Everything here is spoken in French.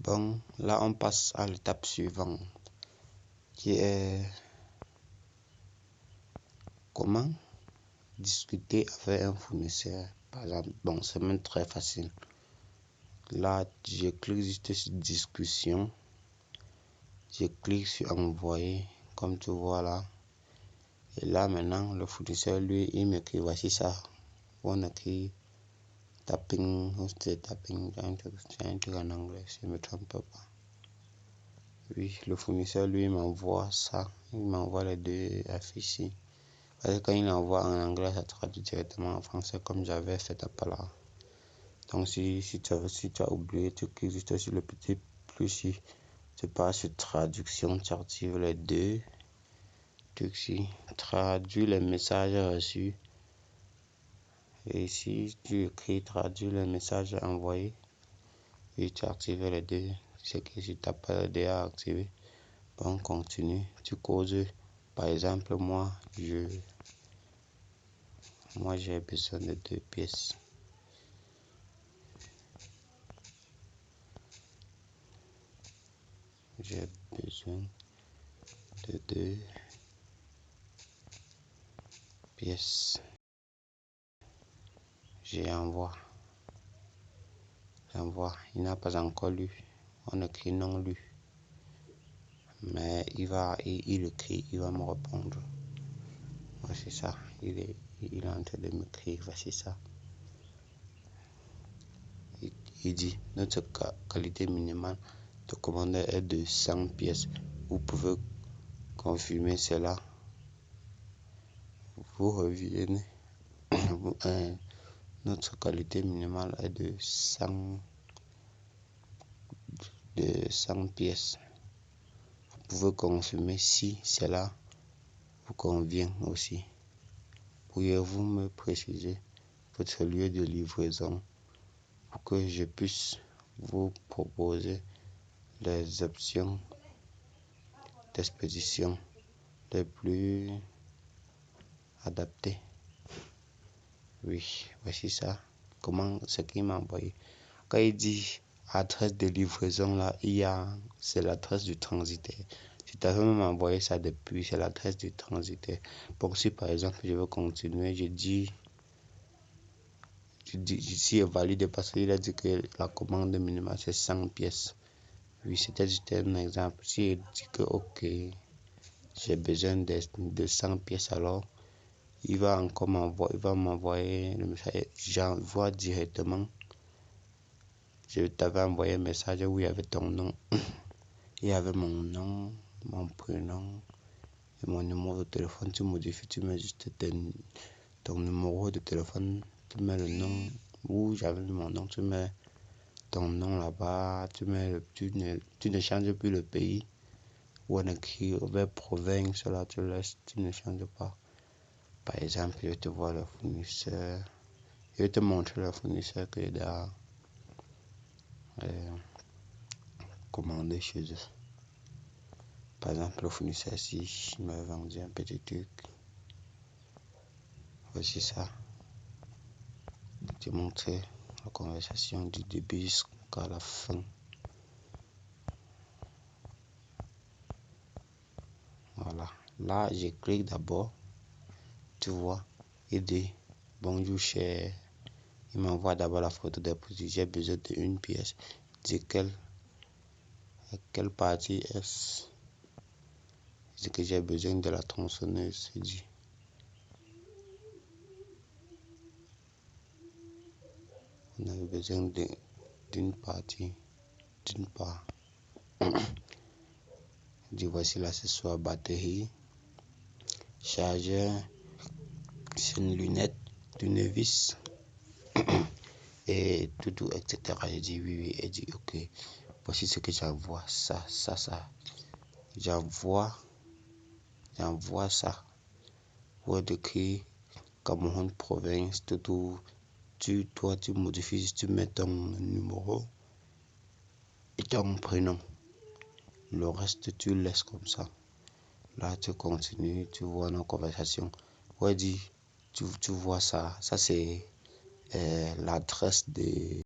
Bon, là on passe à l'étape suivante qui est comment discuter avec un fournisseur. Par exemple, bon, c'est même très facile. Là, je clique juste sur discussion. Je clique sur envoyer, comme tu vois là. Et là, maintenant, le fournisseur, lui, il m'écrit, voici ça. On écrit tapping, c'est tapping, c'est un truc en anglais, si je ne me trompe pas. Oui, le fournisseur, lui, m'envoie ça. Il m'envoie les deux affiches. Parce que quand il envoie en anglais, ça traduit directement en français, comme j'avais fait à là. Donc, si tu as oublié, tu cliques juste sur le petit plus ici. Tu passes sur traduction, tu actives les deux. Tu traduis les messages reçus. Et ici, tu écris traduire les messages envoyés. Et tu actives les deux. C'est que si tu n'as pas déjà activé, bon, continue. Tu causes. Par exemple, moi, j'ai besoin de 2 pièces. J'ai besoin de 2 pièces. J'envoie. Il n'a pas encore lu. On écrit non lu. Mais il écrit, il va me répondre. Voici ça. Il est en train de m'écrire. Voici ça. Il dit notre qualité minimale de commande est de 100 pièces. Vous pouvez confirmer cela. Vous revenez. Notre qualité minimale est de 100 pièces. Vous pouvez confirmer si cela vous convient aussi. Pourriez-vous me préciser votre lieu de livraison pour que je puisse vous proposer les options d'expédition les plus adaptées? Oui, voici ça. Comment ce qu'il m'a envoyé. Quand il dit adresse de livraison là, c'est l'adresse du transitaire. Si tu as même envoyé ça depuis, c'est l'adresse du transitaire. Bon, si par exemple je veux continuer, je dis ici est valide parce qu'il a dit que la commande minimale c'est 100 pièces. Oui, c'était juste un exemple. Si il dit que ok, j'ai besoin de 100 pièces, alors il va encore m'envoyer le message. J'envoie directement. Je t'avais envoyé un message où il y avait ton nom. Il y avait mon nom, mon prénom et mon numéro de téléphone. Tu modifies, tu mets juste ton numéro de téléphone, tu mets le nom où j'avais mis mon nom, tu mets ton nom là-bas, tu ne changes plus le pays où on écrit vers province, là tu laisses, tu ne changes pas. Par exemple, je vais te voir le fournisseur, je vais te montrer le fournisseur que j'ai commandé chez eux. Par exemple, le fournisseur ici, il m'a vendu un petit truc. Voici ça. Je te montre la conversation du début jusqu'à la fin. Voilà. Là, je clique d'abord. Tu vois, il dit bonjour cher. Il m'envoie d'abord la photo des produits. J'ai besoin d'une pièce. De quelle partie est-ce? C'est que j'ai besoin de la tronçonneuse. Il dit. On avait besoin d'une partie. D'une part. Il dit voici l'accessoire batterie, chargeur, c'est une lunette, tournevis et tout, etc. J'ai dit oui. Il dit ok. Voici ce que j'envoie. Ça. J'envoie ça. Word écrit Cameroun province, tout. Toi, tu modifies, tu mets ton numéro et ton prénom. Le reste, tu laisses comme ça. Là, tu continues, tu vois nos conversations. Ouais, dit, tu vois ça. Ça, c'est l'adresse de